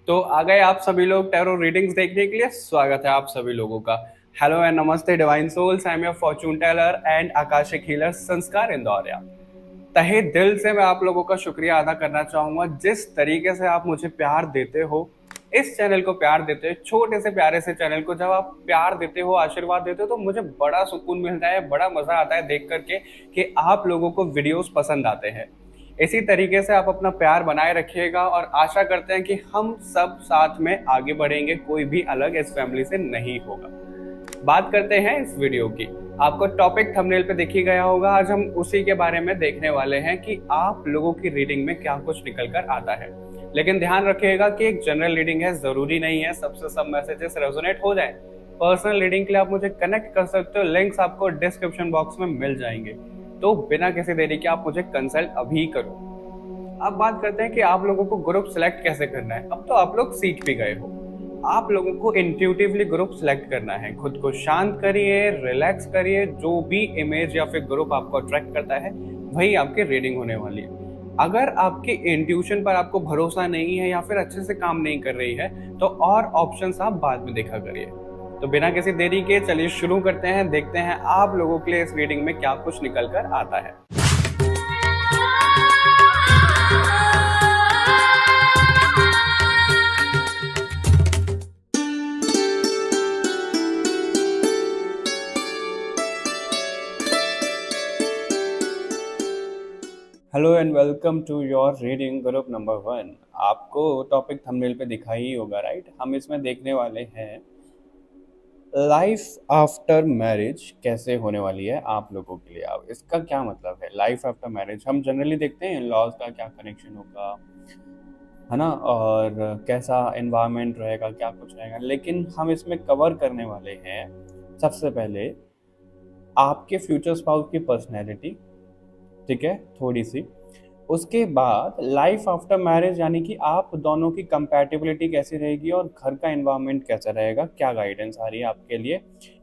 तो आ गए आप सभी लोग टैरो रीडिंग्स देखने के लिए। स्वागत है आप सभी लोगों का। हेलो एंड नमस्ते divine souls, I am your fortune teller and आकाशिक हीलर संस्कार इंदौरिया। तहे दिल से मैं आप लोगों का शुक्रिया अदा करना चाहूंगा जिस तरीके से आप मुझे प्यार देते हो, इस चैनल को प्यार देते हो, छोटे से प्यारे से चैनल को जब आप प्यार देते हो, आशीर्वाद देते हो, तो मुझे बड़ा सुकून मिलता है, बड़ा मजा आता है देख करके कि आप लोगों को वीडियोस पसंद आते हैं। इसी तरीके से आप अपना प्यार बनाए रखिएगा और आशा करते हैं कि हम सब साथ में आगे बढ़ेंगे, कोई भी अलग इस फैमिली से नहीं होगा। बात करते हैं इस वीडियो की। आपको टॉपिक थंबनेल पे दिख ही गया होगा। आज हम उसी के बारे में देखने वाले हैं कि आप लोगों की रीडिंग में क्या कुछ निकल कर आता है। लेकिन ध्यान रखिएगा कि एक जनरल रीडिंग है, जरूरी नहीं है सबसे सब मैसेजेस रेजोनेट हो जाए। पर्सनल रीडिंग के लिए आप मुझे कनेक्ट कर सकते हो, लिंक्स आपको डिस्क्रिप्शन बॉक्स में मिल जाएंगे। तो बिना किसी देरी के आप मुझे कंसल्ट अभी करो। अब बात करते हैं कि आप लोगों को ग्रुप सेलेक्ट कैसे करना है। अब तो आप लोग सीख भी गए हो। आप लोगों को इंट्यूटिवली ग्रुप सेलेक्ट करना है। खुद को शांत करिए, रिलैक्स करिए, जो भी इमेज या फिर ग्रुप आपको अट्रैक्ट करता है वही आपकी रीडिंग होने वाली है। अगर आपकी इंट्यूशन पर आपको भरोसा नहीं है या फिर अच्छे से काम नहीं कर रही है तो और ऑप्शंस आप बाद में देखा करिए। तो बिना किसी देरी के चलिए शुरू करते हैं, देखते हैं आप लोगों के लिए इस रीडिंग में क्या कुछ निकल कर आता है। Hello and welcome to your reading group number 1। आपको टॉपिक थंबनेल पे दिखाई ही होगा, राइट। हम इसमें देखने वाले हैं लाइफ आफ्टर मैरिज कैसे होने वाली है आप लोगों के लिए। अब इसका क्या मतलब है लाइफ आफ्टर मैरिज? हम जनरली देखते हैं लॉज का क्या कनेक्शन होगा, है ना, और कैसा एनवायरनमेंट रहेगा, क्या कुछ रहेगा। लेकिन हम इसमें कवर करने वाले हैं सबसे पहले आपके फ्यूचर स्पाउस की पर्सनैलिटी, ठीक है, थोड़ी सी। उसके बाद लाइफ आफ्टर मैरिज, यानी कि आप दोनों की कंपैटिबिलिटी कैसी रहेगी और घर का एनवायरनमेंट कैसा रहेगा, क्या गाइडेंस आ रही है आपके लिए,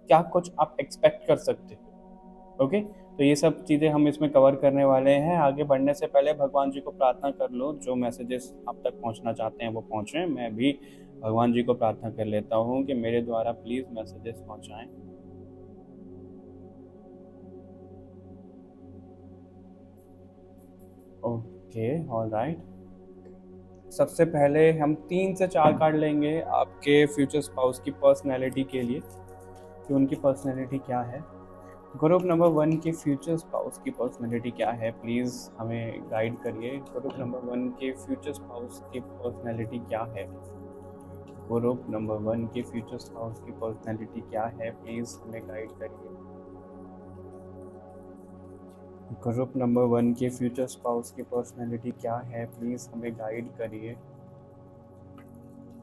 क्या कुछ आप एक्सपेक्ट कर सकते हो। ओके, तो ये सब चीज़ें हम इसमें कवर करने वाले हैं। आगे बढ़ने से पहले भगवान जी को प्रार्थना कर लो, जो मैसेजेस आप तक पहुंचना चाहते हैं वो पहुंचे। मैं भी भगवान जी को प्रार्थना कर लेता हूँ कि मेरे द्वारा प्लीज़ मैसेजेस पहुंचाएं। Okay, all right. सबसे पहले हम 3 से 4 कार्ड लेंगे आपके फ्यूचर स्पाउस की पर्सनैलिटी के लिए कि उनकी पर्सनैलिटी क्या है। ग्रुप नंबर 1 के फ्यूचर स्पाउस की पर्सनैलिटी क्या है, प्लीज़ हमें गाइड करिए। ग्रुप नंबर 1 के फ्यूचर स्पाउस की पर्सनैलिटी क्या है? ग्रुप नंबर 1 के फ्यूचर स्पाउस की पर्सनैलिटी क्या है, प्लीज़ हमें गाइड करिए। ग्रुप नंबर 1 के फ्यूचर स्पाउस की पर्सनैलिटी क्या है, प्लीज़ हमें गाइड करिए।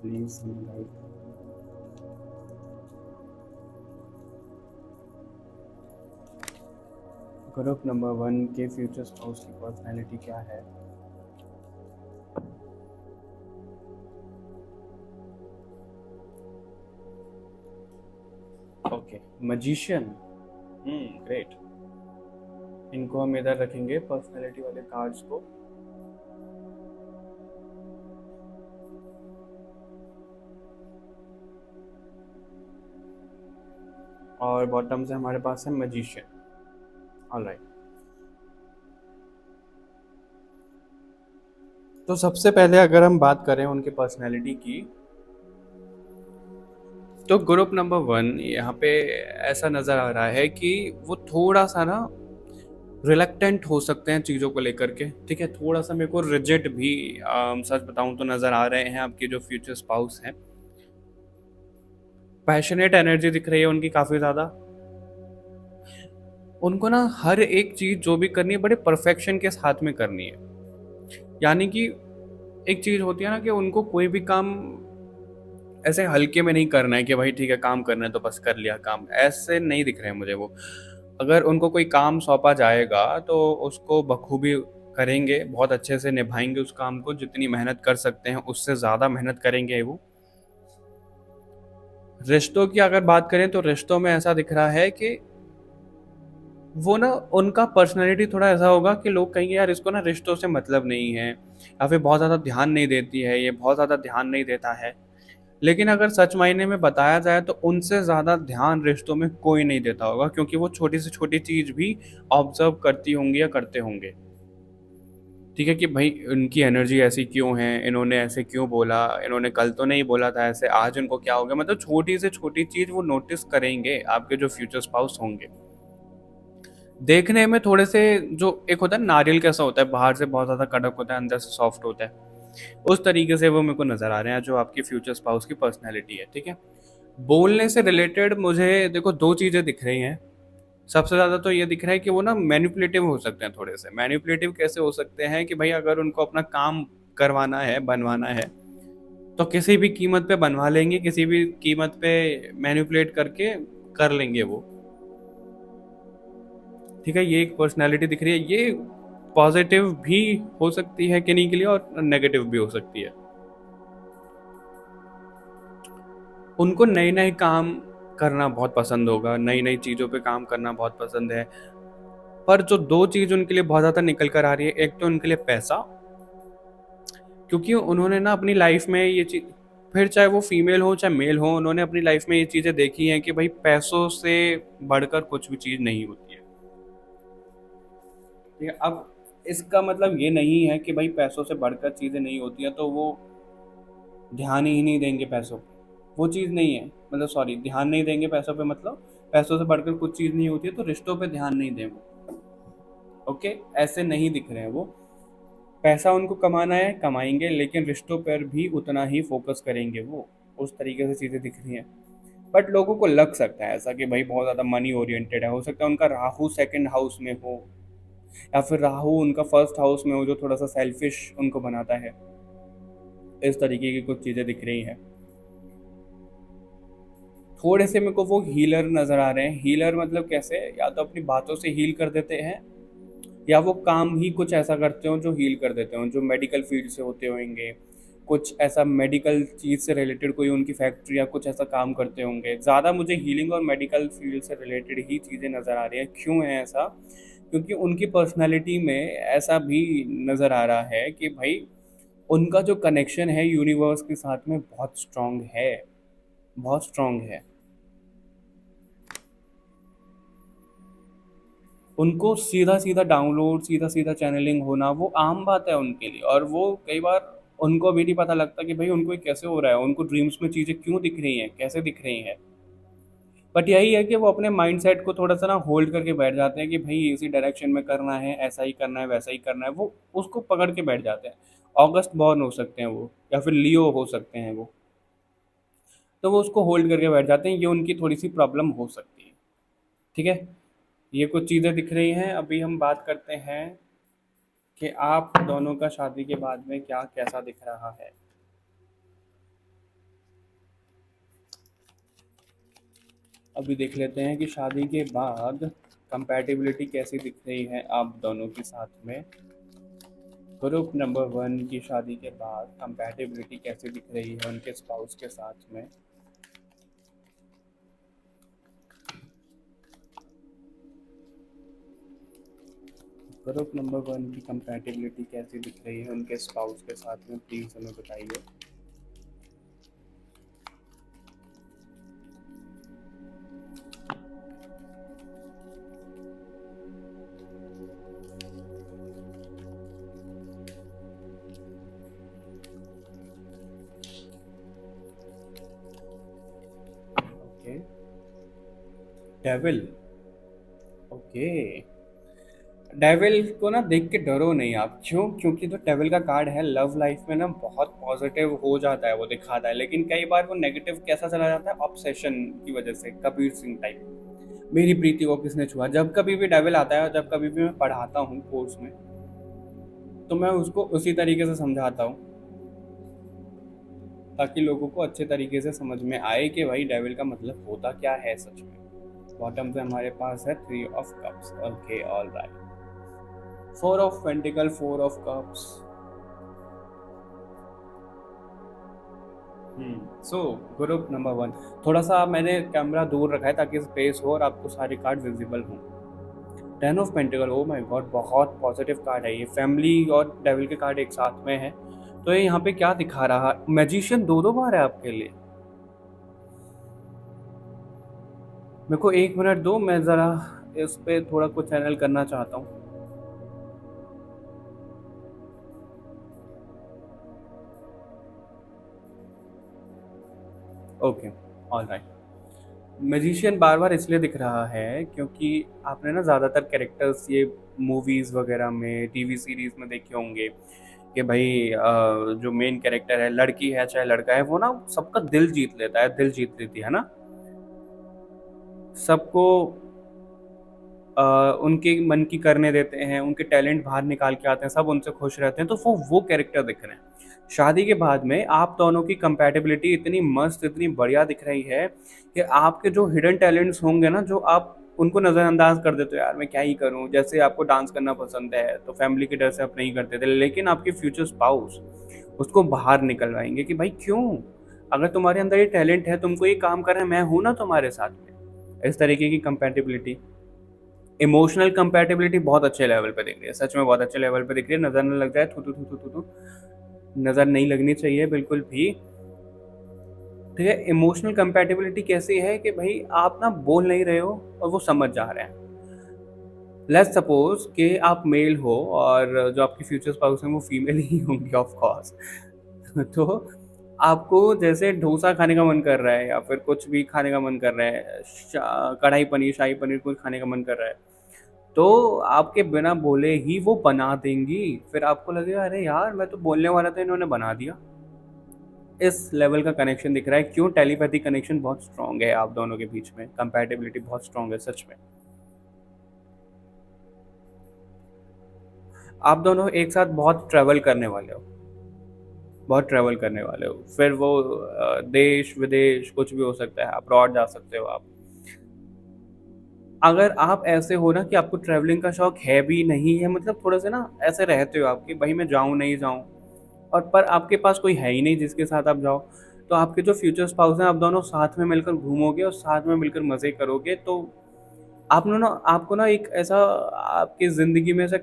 प्लीज़ हमें गाइड करिए। ग्रुप नंबर 1 के फ्यूचर स्पाउस की पर्सनैलिटी क्या है? Okay, magician. ग्रेट। इनको हम इधर रखेंगे, पर्सनैलिटी वाले कार्ड्स को। और बॉटम से हमारे पास है मैजिशियन। ऑलराइट, तो सबसे पहले अगर हम बात करें उनकी पर्सनैलिटी की, तो ग्रुप नंबर 1 यहाँ पे ऐसा नज़र आ रहा है कि वो थोड़ा सा ना रिलक्टेंट हो सकते हैं चीज़ों को लेकर के, ठीक है। थोड़ा सा मेरे को रिजिड भी सच बताऊं तो नज़र आ रहे हैं आपके जो फ्यूचर स्पाउस हैं। पैशनेट एनर्जी दिख रही है उनकी काफ़ी ज़्यादा। उनको ना हर एक चीज़ जो भी करनी है बड़े परफेक्शन के साथ में करनी है। यानी कि एक चीज़ होती है ना कि उनको कोई भी काम ऐसे हल्के में नहीं करना है कि भाई ठीक है काम करना है तो बस कर लिया काम, ऐसे नहीं दिख रहे हैं मुझे वो। अगर उनको कोई काम सौंपा जाएगा तो उसको बखूबी करेंगे, बहुत अच्छे से निभाएंगे उस काम को। जितनी मेहनत कर सकते हैं उससे ज़्यादा मेहनत करेंगे वो। रिश्तों की अगर बात करें तो रिश्तों में ऐसा दिख रहा है कि वो ना उनका पर्सनैलिटी थोड़ा ऐसा होगा कि लोग कहेंगे यार इसको ना रिश्तों से मतलब नहीं है, या फिर बहुत ज़्यादा ध्यान नहीं देती है, ये बहुत ज़्यादा ध्यान नहीं देता है। लेकिन अगर सच मायने में बताया जाए तो उनसे ज़्यादा ध्यान रिश्तों में कोई नहीं देता होगा, क्योंकि वो छोटी से छोटी चीज़ भी ऑब्ज़र्व करती होंगी या करते होंगे। ठीक है कि भाई उनकी एनर्जी ऐसी क्यों है, इन्होंने ऐसे क्यों बोला, इन्होंने कल तो नहीं बोला था ऐसे, आज इनको क्या हो गया, मतलब छोटी से छोटी चीज़ वो नोटिस करेंगे आपके जो फ्यूचर स्पाउस होंगे। देखने में थोड़े से, जो एक होता है नारियल कैसा होता है, बाहर से बहुत ज़्यादा कड़क होता है, अंदर से सॉफ्ट होता है, उस तरीके से वो मेरे को नज़र आ रहे हैं जो आपकी फ्यूचर स्पाउस की पर्सनैलिटी है, ठीक है। बोलने से रिलेटेड मुझे देखो 2 चीज़ें दिख रही हैं। सबसे ज़्यादा तो ये दिख रहा है कि वो ना मैनिपुलेटिव हो सकते हैं थोड़े से। मैनिपुलेटिव कैसे हो सकते हैं कि भाई अगर उनको अपना काम करवाना है, बनवाना है, तो किसी भी कीमत पे बनवा लेंगे, किसी भी कीमत पे मैनिपुलेट करके कर लेंगे वो। ठीक है, ये एक पर्सनैलिटी दिख रही है। ये पॉज़िटिव भी हो सकती है किन्हीं के लिए और नेगेटिव भी हो सकती है। उनको नए-नए काम करना बहुत पसंद होगा, नई-नई चीज़ों पे काम करना बहुत पसंद है। पर जो 2 चीज़ उनके लिए बहुत ज़्यादा निकल कर आ रही है, एक तो उनके लिए पैसा, क्योंकि उन्होंने ना अपनी लाइफ़ में ये चीज़, फिर चाहे वो फीमेल हो चाहे मेल हो, उन्होंने अपनी लाइफ़ में ये चीज़ें देखी हैं कि भाई पैसों से बढ़कर कुछ भी चीज़ नहीं होती है। ठीक है, अब इसका मतलब ये नहीं है कि भाई पैसों से बढ़कर चीज़ें नहीं होती हैं, तो वो ध्यान ही नहीं देंगे पैसों पे। वो चीज़ नहीं है, मतलब सॉरी, ध्यान नहीं देंगे पैसों पे, मतलब पैसों से बढ़कर कुछ चीज़ नहीं होती है तो रिश्तों पे ध्यान नहीं दें वो। ओके, ऐसे नहीं दिख रहे हैं वो। पैसा उनको कमाना है, कमाएँगे, लेकिन रिश्तों पर भी उतना ही फ़ोकस करेंगे वो। उस तरीके से चीज़ें दिख रही हैं। बट लोगों को लग सकता है ऐसा कि भाई बहुत ज़्यादा मनी ओरिएंटेड है। हो सकता है उनका राहु सेकंड हाउस में हो, या फिर राहु उनका फर्स्ट हाउस में हो, जो थोड़ा-सा सेल्फिश उनको बनाता है। इस तरीके की कुछ चीज़ें दिख रही हैं। थोड़े से मेरे को वो हीलर नज़र आ रहे हैं। हीलर मतलब कैसे? या तो अपनी बातों से हील कर देते हैं, या वो काम ही कुछ ऐसा करते हो जो हील कर देते हो, जो मेडिकल फील्ड से होते होंगे, कुछ ऐसा मेडिकल चीज़ से रिलेटेड कोई उनकी फैक्ट्री या कुछ ऐसा काम करते होंगे। ज़्यादा मुझे हीलिंग और मेडिकल फील्ड से रिलेटेड ही चीज़ें नज़र आ रही हैं। क्यों है ऐसा? क्योंकि उनकी पर्सनैलिटी में ऐसा भी नज़र आ रहा है कि भाई उनका जो कनेक्शन है यूनिवर्स के साथ में बहुत स्ट्रॉन्ग है, बहुत स्ट्रॉन्ग है। उनको सीधा-सीधा डाउनलोड, सीधा-सीधा चैनलिंग होना वो आम बात है उनके लिए, और वो कई बार उनको भी नहीं पता लगता कि भाई उनको ये कैसे हो रहा है, उनको ड्रीम्स में चीज़ें क्यों दिख रही हैं, कैसे दिख रही हैं। बट यही है कि वो अपने माइंडसेट को थोड़ा-सा ना होल्ड करके बैठ जाते हैं कि भई इसी डायरेक्शन में करना है, ऐसा ही करना है, वैसा ही करना है, वो उसको पकड़ के बैठ जाते हैं। ऑगस्ट बॉर्न हो सकते हैं वो, या फिर लियो हो सकते हैं वो, तो वो उसको होल्ड करके बैठ जाते हैं, ये उनकी थोड़ी-सी प्रॉब्लम हो सकती है। ठीक है? ये कुछ चीज़ें दिख रही हैं। अभी हम बात करते हैं कि आप दोनों का शादी के बाद में क्या कैसा दिख रहा है। अभी देख लेते हैं कि शादी के बाद कंपैटिबिलिटी कैसी दिख रही है आप दोनों के साथ में। ग्रुप नंबर 1 की शादी के बाद कंपैटिबिलिटी कैसी दिख रही है उनके स्पाउस के साथ में। ग्रुप नंबर 1 की कंपैटिबिलिटी कैसी दिख रही है उनके स्पाउस के साथ में, प्लीज़ हमें बताइए। Okay, devil. ओके, डेविल को ना देख के डरो नहीं आप। क्यों? क्योंकि जो डेविल का कार्ड है लव लाइफ में ना बहुत पॉजिटिव हो जाता है, वो दिखाता है, लेकिन कई बार वो नेगेटिव कैसा चला जाता है, ऑब्सेशन की वजह से, कबीर सिंह टाइप। मेरी प्रीति को किसने छुआ। जब कभी भी डेविल आता है, जब कभी भी मैं पढ़ाता हूँ कोर्स में, तो मैं उसको उसी तरीके से समझाता हूँ, ताकि लोगों को अच्छे तरीके से समझ में आए कि भाई डेविल का मतलब होता क्या है सच में। बॉटम पे हमारे पास है 3 of cups. Okay, all right. 4 of pentacle, 4 of cups. So group number 1, थोड़ा सा मैंने कैमरा दूर रखा है ताकि स्पेस हो और आपको सारे कार्ड विजिबल हों। Ten of pentacle, oh my God, बहुत पॉजिटिव कार्ड है ये। फैमिली और डेविल के कार्ड एक साथ में है, तो ये यहाँ पे क्या दिखा रहा है? मैजिशियन दो दो बार है आपके लिए। मेरे को 1 मिनट दो, मैं ज़रा इस पे थोड़ा कुछ चैनल करना चाहता हूँ। Okay, alright. मैजिशियन बार बार इसलिए दिख रहा है क्योंकि आपने ना ज़्यादातर कैरेक्टर्स ये मूवीज़ वगैरह में, टीवी सीरीज़ में देखे होंगे कि भाई जो मेन कैरेक्टर है, लड़की है चाहे लड़का है, वो ना सबका दिल जीत लेता है, दिल जीत लेती है ना सबको। उनके मन की करने देते हैं, उनके टैलेंट बाहर निकाल के आते हैं, सब उनसे खुश रहते हैं, तो वो कैरेक्टर दिख रहे हैं। शादी के बाद में आप दोनों की कंपैटिबिलिटी इतनी मस्त, इतनी बढ़िया दिख रही है कि आपके जो हिडन टैलेंट्स होंगे ना, जो आप उनको नज़रअंदाज कर देते हो, यार मैं क्या ही करूं, जैसे आपको डांस करना पसंद है तो फैमिली के डर से आप नहीं करते थे, लेकिन आपके फ्यूचर स्पाउस उसको बाहर निकलवाएंगे कि भाई क्यों, अगर तुम्हारे अंदर ये टैलेंट है, तुमको ये काम करना है, मैं हूं ना तुम्हारे साथ में। इस तरीके की कंपैटिबिलिटी, इमोशनल कंपैटिबिलिटी बहुत अच्छे लेवल पे दिख रही है, सच में बहुत अच्छे लेवल पे दिख रही है। नज़र न लग जाए, थू थू थू थू थू थू, नज़र नहीं लगनी चाहिए बिल्कुल भी। ठीक है, इमोशनल कंपैटिबिलिटी कैसी है कि भाई आप ना बोल नहीं रहे हो और वो समझ जा रहे हैं। लेट्स सपोज कि आप मेल हो और जो आपकी फ्यूचर स्पाउस हैं वो फीमेल ही होंगी ऑफ कोर्स। तो आपको जैसे डोसा खाने का मन कर रहा है या फिर कुछ भी खाने का मन कर रहा है, कढ़ाई पनीर, शाही पनीर, कुछ खाने का मन कर रहा है, तो आपके बिना बोले ही वो बना देंगी। फिर आपको लगेगा अरे यार मैं तो बोलने वाला था, इन्होंने बना दिया। इस लेवल का कनेक्शन दिख रहा है। क्यों? टेलीपैथी कनेक्शन बहुत स्ट्रांग है आप दोनों के बीच में, कंपैटिबिलिटी बहुत स्ट्रांग है सच में। आप दोनों एक साथ बहुत ट्रैवल करने वाले हो, बहुत ट्रैवल करने वाले हो। फिर वो देश विदेश कुछ भी हो सकता है, अब्रॉड जा सकते हो आप। अगर आप ऐसे हो ना कि आपको ट्रैवलिंग का शौक है भी नहीं है, मतलब थोड़ा सा ना ऐसे रहते हो आपकी, भाई मैं जाऊँ नहीं जाऊँ, और पर आपके पास कोई है ही नहीं जिसके साथ आप जाओ, तो आपके जो फ्यूचर स्पाउस हैं आप दोनों साथ में मिलकर घूमोगे और साथ में मिलकर मज़े करोगे, तो आपको ना एक ऐसा आपकी ज़िंदगी में ऐसा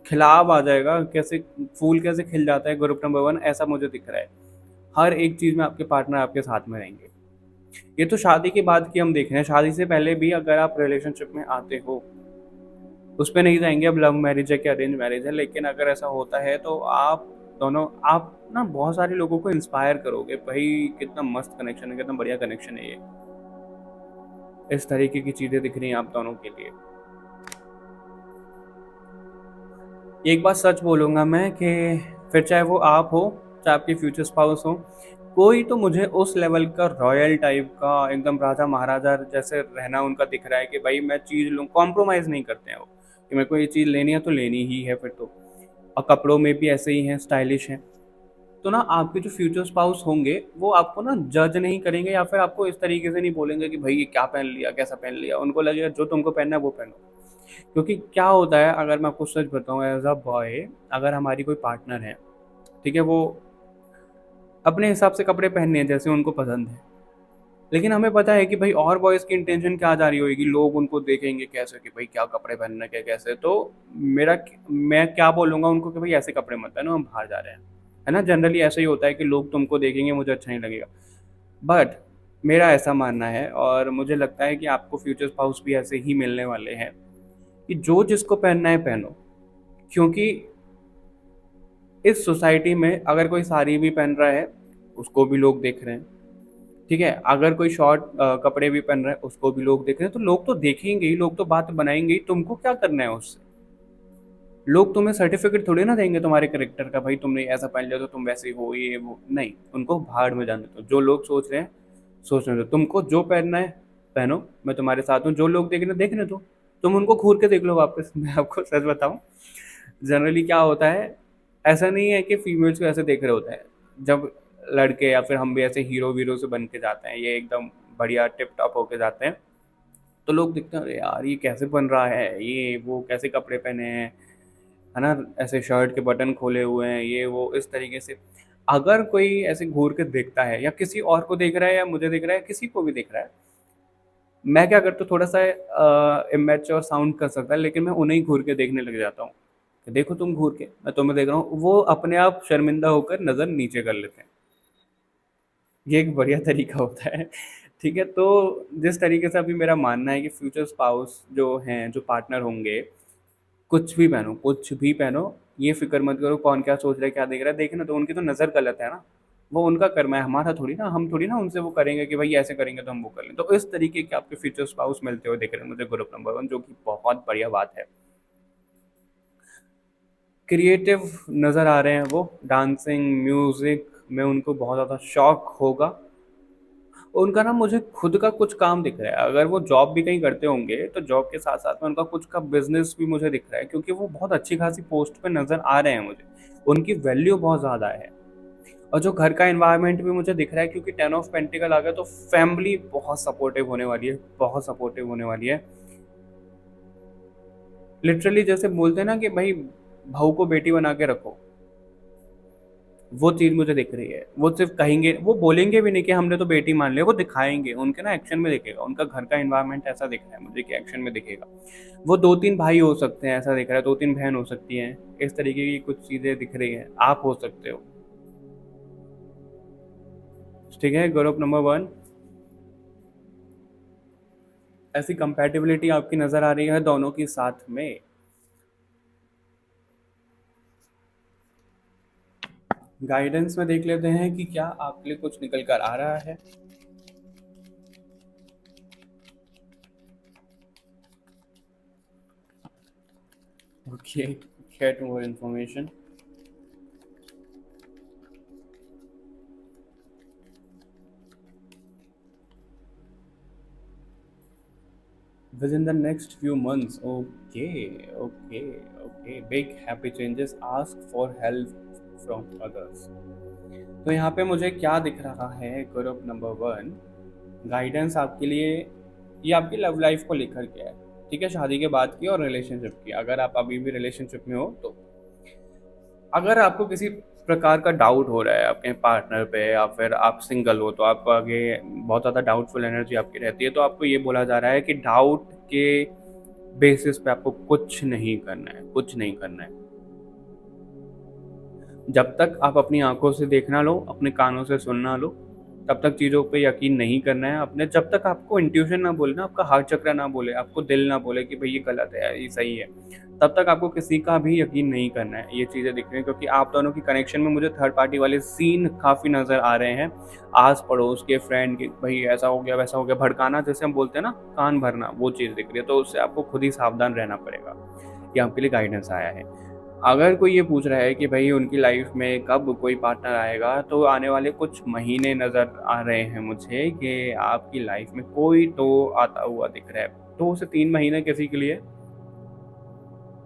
खिलाव आ जाएगा, कैसे फूल कैसे खिल जाता है, ग्रुप नंबर 1 ऐसा मुझे दिख रहा है। हर एक चीज़ में आपके पार्टनर आपके साथ में रहेंगे। ये तो शादी के बाद की हम देख रहे हैं, शादी से पहले भी अगर आप रिलेशनशिप में आते हो, उस पे नहीं जाएँगे अब लव मैरिज है कि अरेंज मैरिज है, लेकिन अगर ऐसा होता है तो आप ना बहुत सारे लोगों को इंस्पायर करोगे, भाई कितना मस्त कनेक्शन है, कितना बढ़िया कनेक्शन है ये। इस तरीके की चीज़ें दिख रही हैं आप दोनों के लिए। एक बात सच बोलूँगा मैं कि फिर चाहे वो आप हो, चाहे आपके फ्यूचर स्पाउस हो, कोई तो मुझे उस लेवल का रॉयल टाइप का एकदम राजा महाराजा जैसे रहना उनका दिख रहा है कि भाई मैं चीज़ लूँ, कॉम्प्रोमाइज़ नहीं करते हैं वो, कि मेरे को ये चीज़ लेनी है तो लेनी ही है फिर तो। और कपड़ों में भी ऐसे ही हैं, स्टाइलिश हैं। तो ना आपके जो फ्यूचर स्पाउस होंगे वो आपको ना जज नहीं करेंगे या फिर आपको इस तरीके से नहीं बोलेंगे कि भाई ये क्या पहन लिया, कैसा पहन लिया। उनको लगेगा जो तुमको पहनना है वो पहनो। क्योंकि क्या होता है, अगर मैं आपको सच बताऊं, एज अ बॉय अगर हमारी कोई पार्टनर है, ठीक है, वो अपने हिसाब से कपड़े पहनने हैं जैसे उनको पसंद है, लेकिन हमें पता है कि भाई और बॉयज़ की इंटेंशन क्या जा रही होगी, लोग उनको देखेंगे कैसे कि भाई क्या कपड़े पहनना क्या कैसे, तो मेरा मैं क्या बोलूँगा उनको कि भाई ऐसे कपड़े मत पहनो, हम बाहर जा रहे हैं, है ना। जनरली ऐसा ही होता है कि लोग तुमको देखेंगे, मुझे अच्छा नहीं लगेगा। बट मेरा ऐसा मानना है और मुझे लगता है कि आपको फ्यूचर स्पाउस भी ऐसे ही मिलने वाले हैं कि जो जिसको पहनना है पहनो। क्योंकि इस सोसाइटी में अगर कोई साड़ी भी पहन रहा है उसको भी लोग देख रहे हैं, ठीक है, अगर कोई शॉर्ट कपड़े भी पहन रहा है उसको भी लोग देख रहे हैं, तो लोग तो देखेंगे ही, लोग तो बात बनाएंगे ही। तुमको क्या करना है उससे? लोग तुम्हें सर्टिफिकेट थोड़ी ना देंगे तुम्हारे करेक्टर का, भाई तुमने ऐसा पहन लिया तो तुम वैसे हो, ये वो नहीं। उनको भाड़ में जाने दो, जो लोग सोच रहे हैं सोचने दो। तुमको जो पहनना है पहनो, मैं तुम्हारे साथ हूँ। जो लोग देखने दो, तुम उनको घूर के देख लो वापस। मैं आपको सच बताऊं, जनरली क्या होता है, ऐसा नहीं है कि फीमेल्स को ऐसे देख रहे होते हैं। जब लड़के या फिर हम भी ऐसे हीरो वीरो से बन के जाते हैं, ये एकदम बढ़िया टिप टॉप होके जाते हैं, तो लोग दिखते हैं अरे यार ये कैसे बन रहा है, ये वो कैसे कपड़े पहने हैं, है ना, ऐसे शर्ट के बटन खोले हुए हैं, ये वो इस तरीके से। अगर कोई ऐसे घूर के देखता है या किसी और को देख रहा है या मुझे देख रहा है, किसी को भी देख रहा है, मैं क्या करता हूँ, थोड़ा सा इमेच्योर साउंड कर सकता है, लेकिन मैं उन्हें ही घूर के देखने लग जाता हूँ कि देखो तुम घूर के, मैं तुम्हें देख रहा हूँ। वो अपने आप शर्मिंदा होकर नज़र नीचे कर लेते हैं। ये एक बढ़िया तरीका होता है। ठीक है, तो जिस तरीके से अभी मेरा मानना है कि फ्यूचर स्पाउस जो हैं, जो पार्टनर होंगे, कुछ भी पहनो, कुछ भी पहनो, ये फ़िक्र मत करो कौन क्या सोच रहा है, क्या देख रहा है। देखना तो उनकी तो नज़र गलत है ना, वो उनका कर्म है, हमारा थोड़ी ना। हम थोड़ी ना उनसे वो करेंगे कि भाई ऐसे करेंगे तो हम वो कर लें। तो इस तरीके के आपके फ्यूचर स्पाउस मिलते हुए दिख रहे हैं मुझे ग्रुप नंबर 1, जो कि बहुत बढ़िया बात है। क्रिएटिव नज़र आ रहे हैं वो, डांसिंग, म्यूज़िक में उनको बहुत ज़्यादा शौक होगा। उनका ना मुझे खुद का कुछ काम दिख रहा है। अगर वो जॉब भी कहीं करते होंगे, तो जॉब के साथ-साथ में उनका कुछ का बिज़नेस भी मुझे दिख रहा है, क्योंकि वो बहुत अच्छी खासी पोस्ट पे नज़र आ रहे हैं मुझे। उनकी वैल्यू बहुत ज़्यादा है। और जो घर का एनवायरनमेंट भी मुझे दिख रहा है, क्योंकि 10 ऑफ पेंटिकल आ गया, तो फैमिली बहुत सपोर्टिव होने वाली है, बहुत सपोर्टिव होने वाली है। लिटरली जैसे बोलते हैं ना कि भाई बहू को बेटी बना के रखो, वो चीज़ मुझे दिख रही है। वो सिर्फ़ कहेंगे, वो बोलेंगे भी नहीं कि हमने तो बेटी मान लिया, वो दिखाएँगे, उनके ना एक्शन में दिखेगा। उनका घर का एनवायरनमेंट ऐसा दिख रहा है मुझे कि एक्शन में दिखेगा। वो 2-3 भाई हो सकते हैं, ऐसा दिख रहा है, 2-3 बहन हो सकती हैं, इस तरीके की कुछ चीज़ें दिख रही हैं। आप हो सकते हो, ठीक है? ग्रुप नंबर 1, ऐसी कंपैटिबिलिटी आपकी नज़र आ रही है दोनों के साथ में। गाइडेंस में देख लेते हैं कि क्या आपके लिए कुछ निकल कर आ रहा है। Okay, get more information. Within the next few months, okay, okay, okay. Big happy changes. Ask for help from others. तो यहाँ पे मुझे क्या दिख रहा है ग्रुप नंबर 1, गाइडेंस आपके लिए, ये आपकी लव लाइफ को लेकर के है। ठीक है, शादी के बाद की और रिलेशनशिप की। अगर आप अभी भी रिलेशनशिप में हो, तो अगर आपको किसी प्रकार का डाउट हो रहा है अपने पार्टनर पे, या फिर आप सिंगल हो, तो आपको आगे बहुत ज़्यादा डाउटफुल एनर्जी आपकी रहती है, तो आपको ये बोला जा रहा है कि डाउट के बेसिस पे आपको कुछ नहीं करना है, कुछ नहीं करना है। जब तक आप अपनी आँखों से देख ना लो, अपने कानों से सुन ना लो, तब तक चीज़ों पे यकीन नहीं करना है अपने। जब तक आपको इंट्यूशन ना बोले ना, आपका हार्ट चक्र ना बोले, आपको दिल ना बोले कि भई ये गलत है या ये सही है, तब तक आपको किसी का भी यकीन नहीं करना है। ये चीज़ें दिख रही हैं, क्योंकि आप दोनों की कनेक्शन में मुझे थर्ड पार्टी वाले सीन काफ़ी नज़र आ रहे हैं। आस-पड़ोस के फ्रेंड के, भई ऐसा हो गया, वैसा हो गया, भड़काना जैसे हम बोलते हैं ना, कान भरना, वो चीज़ दिख रही है। तो उससे आपको खुद ही सावधान रहना पड़ेगा। ये आपके लिए गाइडेंस आया है। अगर कोई ये पूछ रहा है कि भई उनकी लाइफ में कब कोई पार्टनर आएगा, तो आने वाले कुछ महीने नज़र आ रहे हैं मुझे कि आपकी लाइफ में कोई तो आता हुआ दिख रहा है। 2 से 3 महीने किसी के लिए,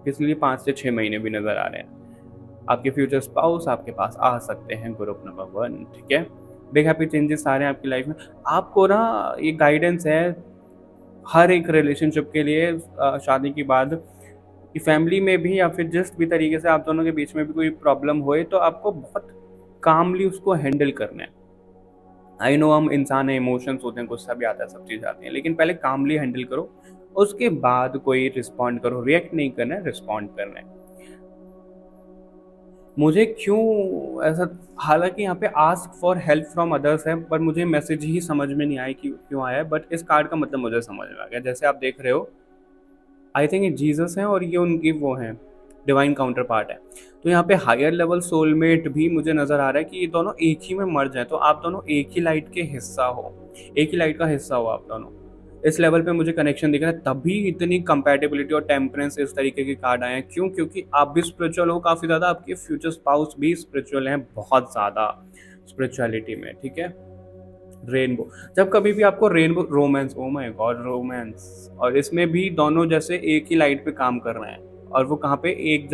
किसी के लिए 5 से 6 महीने भी नज़र आ रहे हैं। आपके फ्यूचर स्पाउस आपके पास आ सकते हैं ग्रुप नंबर 1, ठीक है? बिग हैप्पी चेंजेस आ रहे हैं आपकी लाइफ में। आपको ना ये गाइडेंस है हर एक रिलेशनशिप के लिए, शादी के बाद, कि फैमिली में भी या फिर जिस भी तरीके से आप दोनों के बीच में भी कोई प्रॉब्लम होए, तो आपको बहुत कामली उसको हैंडल करना है। आई नो हम इंसान हैं, इमोशंस होते हैं, गुस्सा भी आता है, सब चीज़ आती हैं, लेकिन पहले कामली हैंडल करो, उसके बाद कोई रिस्पॉन्ड करो। रिएक्ट नहीं करना है, रिस्पॉन्ड करना है। मुझे क्यों ऐसा, हालाँकि यहाँ पे ask for help from others है, पर मुझे मैसेज ही समझ में नहीं आया कि क्यों आया है, बट इस कार्ड का मतलब मुझे समझ में आ गया। जैसे आप देख रहे हो, आई थिंक ये जीसस हैं और ये उनकी वो हैं, डिवाइन काउंटर पार्ट है। तो यहाँ पे हायर लेवल सोलमेट भी मुझे नज़र आ रहा है कि ये दोनों एक ही में मर्ज हैं, तो आप दोनों एक ही लाइट के हिस्सा हो, एक ही लाइट का हिस्सा हो आप दोनों। इस लेवल पे मुझे कनेक्शन दिख रहा है, तभी इतनी कंपैटिबिलिटी और टेम्परेंस इस तरीके के कार्ड आए हैं। क्यों? क्योंकि आप भी स्पिरिचुअल हो काफ़ी ज़्यादा, आपके फ्यूचर स्पाउस भी स्पिरिचुअल हैं बहुत ज़्यादा स्पिरिचुअलिटी में, ठीक है? रेनबो, जब कभी भी आपको rainbow romance, oh my God romance, और इसमें भी दोनों जैसे एक ही लाइट पे काम कर रहे हैं, और वो कहाँ पे, एक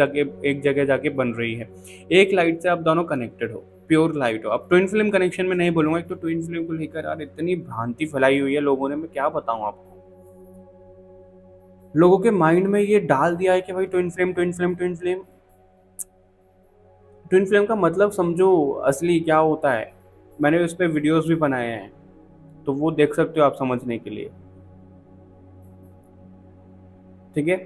जगह जाके बन रही है। एक लाइट से आप दोनों कनेक्टेड हो, प्योर लाइट हो। अब ट्विन फ्लेम कनेक्शन में नहीं बोलूंगा, एक तो ट्विन फ्लेम को लेकर यार इतनी भ्रांति फैलाई हुई है लोगों ने, मैं क्या बताऊं आपको। लोगों के माइंड में ये डाल दिया है कि भाई twin flame, twin flame, twin flame. Twin flame का मतलब समझो असली क्या होता है। मैंने उस पर वीडियोस भी बनाए हैं, तो वो देख सकते हो आप समझने के लिए। ठीक है।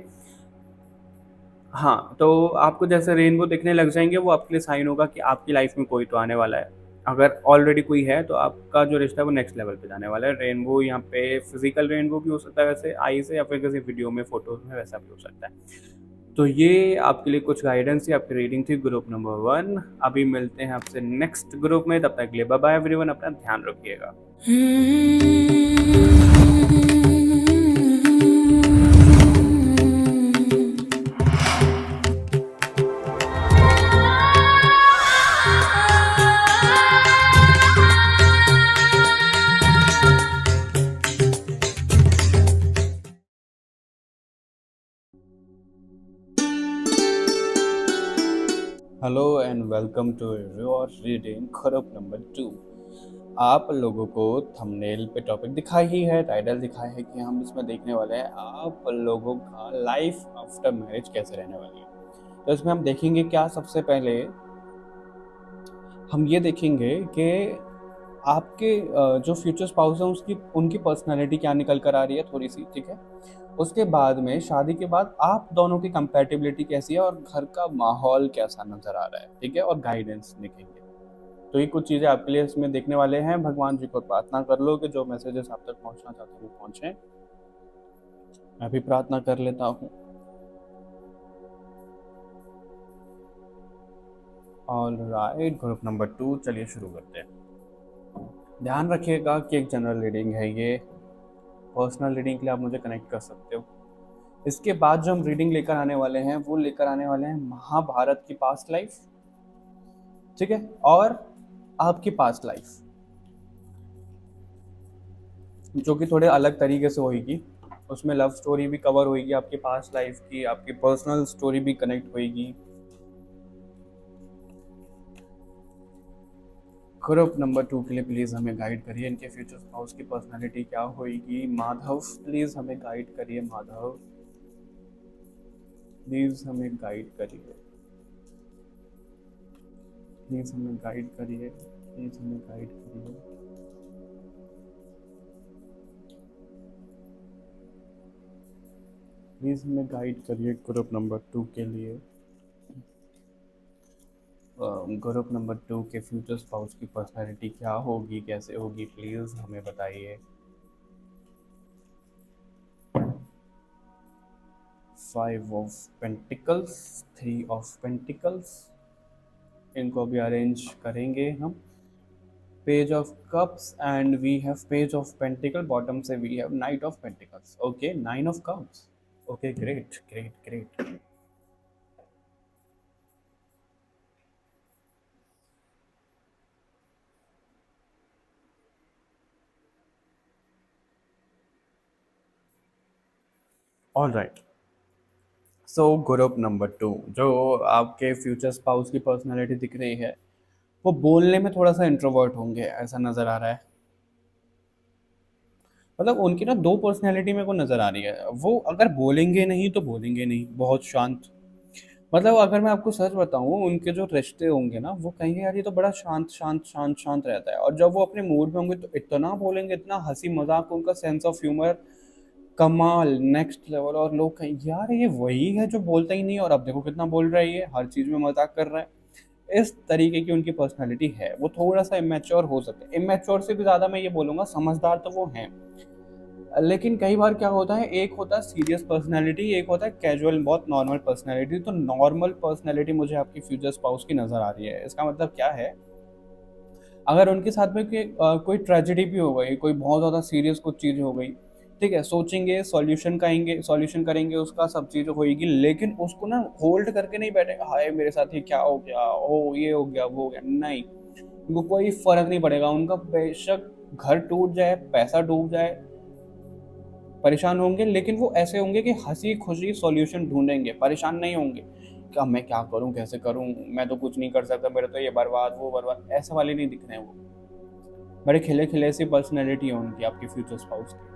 हाँ, तो आपको जैसे रेनबो दिखने लग जाएंगे, वो आपके लिए साइन होगा कि आपकी लाइफ में कोई तो आने वाला है। अगर ऑलरेडी कोई है तो आपका जो रिश्ता है वो नेक्स्ट लेवल पे जाने वाला है। रेनबो यहाँ पे फिजिकल रेनबो भी हो सकता है वैसे आई से, या फिर किसी वीडियो में फोटोज में, वैसा भी हो सकता है। तो ये आपके लिए कुछ गाइडेंस थी, आपकी रीडिंग थी ग्रुप नंबर 1। अभी मिलते हैं आपसे नेक्स्ट ग्रुप में, तब तक के लिए बाय बाय एवरीवन, अपना ध्यान रखिएगा। Hello and welcome to your reading group number 2। आप लोगों को थंबनेल पे टॉपिक दिखा ही है, टाइटल दिखा है कि हम इसमें देखने वाले हैं आप लोगों का लाइफ आफ्टर मैरिज कैसे रहने वाली है। तो इसमें हम देखेंगे क्या, सबसे पहले हम ये देखेंगे कि आपके जो फ्यूचर स्पाउस हैं उसकी उनकी पर्सनालिटी क्या निकल कर आ रही है थोड़ी सी, ठीक है। उसके बाद में शादी के बाद आप दोनों की कंपैटिबिलिटी कैसी है और घर का माहौल कैसा नजर आ रहा है, ठीक है, और गाइडेंस देखेंगे। तो ये कुछ चीज़ें आपके लिए इसमें देखने वाले हैं। भगवान जी को प्रार्थना कर लो कि जो मैसेजेस आप तक पहुंचना चाहते हैं वो पहुंचे। मैं भी प्रार्थना कर लेता हूँ। ऑलराइट, ग्रुप नंबर 2, चलिए शुरू करते हैं। ध्यान रखिएगा कि एक जनरल रीडिंग है ये, पर्सनल रीडिंग के लिए आप मुझे कनेक्ट कर सकते हो। इसके बाद जो हम रीडिंग लेकर आने वाले हैं वो लेकर आने वाले हैं महाभारत की पास्ट लाइफ, ठीक है, और आपकी पास्ट लाइफ, जो कि थोड़े अलग तरीके से होगी। उसमें लव स्टोरी भी कवर होगी, आपकी पास्ट लाइफ की, आपकी पर्सनल स्टोरी भी कनेक्ट होगी। ग्रुप नंबर 2 के लिए प्लीज हमें गाइड करिए, इनके फ्यूचर स्पाउस की पर्सनालिटी क्या होगी। माधव प्लीज हमें गाइड करिए, माधव प्लीज हमें गाइड करिए, प्लीज हमें गाइड करिए, प्लीज हमें गाइड करिए। प्लीज हमें गाइड करिए ग्रुप नंबर 2 के लिए। ग्रुप नंबर 2 के फ्यूचर स्पाउस की पर्सनालिटी क्या होगी, कैसे होगी, प्लीज हमें बताइए। 5 ऑफ पेंटिकल्स, 3 ऑफ पेंटिकल्स, इनको भी अरेंज करेंगे हम। Page of cups and we have page of pentacle, bottom से we have knight of pentacles. Okay, 9 of cups. Okay, great great great. All right, so group number 2, जो आपके future spouse की personality दिख रही है वो बोलने में थोड़ा सा इंट्रोवर्ट होंगे, ऐसा नज़र आ रहा है। मतलब उनकी ना दो पर्सनैलिटी मेरे को नज़र आ रही है। वो अगर बोलेंगे नहीं तो बोलेंगे नहीं, बहुत शांत। मतलब अगर मैं आपको सच बताऊं, उनके जो रिश्ते होंगे ना वो कहेंगे यार ये तो बड़ा शांत शांत शांत शांत रहता है, और जब वो अपने मूड में होंगे तो इतना बोलेंगे, इतना हंसी मजाक, उनका सेंस ऑफ ह्यूमर कमाल, नेक्स्ट लेवल। और लोग कहेंगे यार ये वही है जो बोलता ही नहीं, और अब देखो कितना बोल रहा है, ये हर चीज़ में मजाक कर रहा है। इस तरीके की उनकी पर्सनैलिटी है। वो थोड़ा सा इमेच्योर हो सकते हैं, इमेच्योर से भी ज़्यादा मैं ये बोलूँगा समझदार तो वो हैं। लेकिन कई बार क्या होता है, एक होता है सीरियस पर्सनैलिटी, एक होता है कैजुअल, बहुत नॉर्मल पर्सनैलिटी। तो नॉर्मल पर्सनैलिटी मुझे आपकी फ्यूचर स्पाउस की नज़र आ रही है। इसका मतलब क्या है, अगर उनके साथ में कोई ट्रेजेडी भी हो गई, कोई बहुत ज़्यादा सीरियस कुछ चीज़ हो गई, ठीक है, सोचेंगे, सॉल्यूशन करेंगे, उसका सब चीज़ होगी, लेकिन उसको ना होल्ड करके नहीं बैठेगा, हाय मेरे साथ ये क्या हो गया, ओ ये हो गया, वो हो गया, नहीं। उनको कोई फर्क नहीं पड़ेगा। उनका बेशक घर टूट जाए, पैसा डूब जाए, परेशान होंगे, लेकिन वो ऐसे होंगे कि हंसी खुशी सॉल्यूशन ढूंढेंगे, परेशान नहीं होंगे कि अब मैं क्या करूं, कैसे करूं, मैं तो कुछ नहीं कर सकता, मेरा तो ये बर्बाद, वो बर्बाद, ऐसा वाले नहीं दिख रहे हैं। वो बड़े खिले खिले सी पर्सनैलिटी है उनकी, आपकी फ्यूचर स्पाउस की।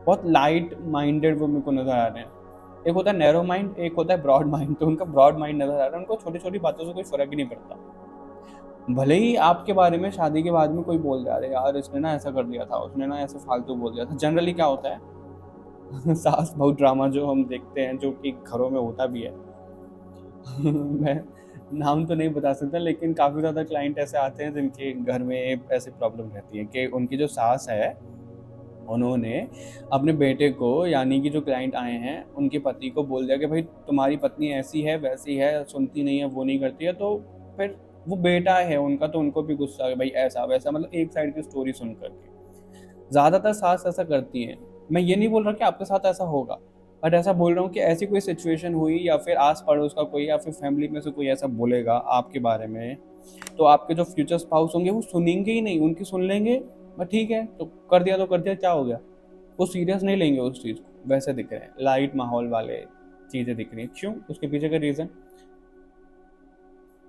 बहुत लाइट माइंडेड वो मेरे को नजर आ रहे हैं। एक होता है नैरो माइंड, एक होता है ब्रॉड माइंड। तो उनका ब्रॉड माइंड नजर आ रहा है, उनको छोटी छोटी बातों से कोई फर्क ही नहीं पड़ता। भले ही आपके बारे में शादी के बाद में कोई बोल रहा है यार इसने ना ऐसा कर दिया था, उसने ना ऐसे फालतू बोल दिया था। जनरली क्या होता है, सास बहू ड्रामा जो हम देखते हैं, जो कि घरों में होता भी है। मैं नाम तो नहीं बता सकता, लेकिन काफ़ी ज़्यादा क्लाइंट ऐसे आते हैं जिनके घर में ऐसी प्रॉब्लम रहती है कि उनकी जो सास है, उन्होंने अपने बेटे को, यानी कि जो क्लाइंट आए हैं, उनके पति को बोल दिया कि भाई तुम्हारी पत्नी ऐसी है, वैसी है, सुनती नहीं है, वो नहीं करती है। तो फिर वो बेटा है उनका, तो उनको भी गुस्सा है भाई, ऐसा वैसा, मतलब एक साइड की स्टोरी सुन करके। ज़्यादातर सास ऐसा करती हैं। मैं ये नहीं बोल रहा कि आपके साथ ऐसा होगा, बट ऐसा बोल रहा हूँ कि ऐसी कोई सिचुएशन हुई, या फिर आस पड़ोस का कोई, या फिर फैमिली में से कोई ऐसा बोलेगा आपके बारे में, तो आपके जो फ्यूचर स्पाउस होंगे वो सुनेंगे ही नहीं, उनकी सुन लेंगे, बस ठीक है, तो कर दिया तो कर दिया, क्या हो गया। वो सीरियस नहीं लेंगे उस चीज़ को। वैसे दिख रहे हैं लाइट माहौल वाले चीज़ें दिख रही हैं। क्यों? उसके पीछे का रीज़न,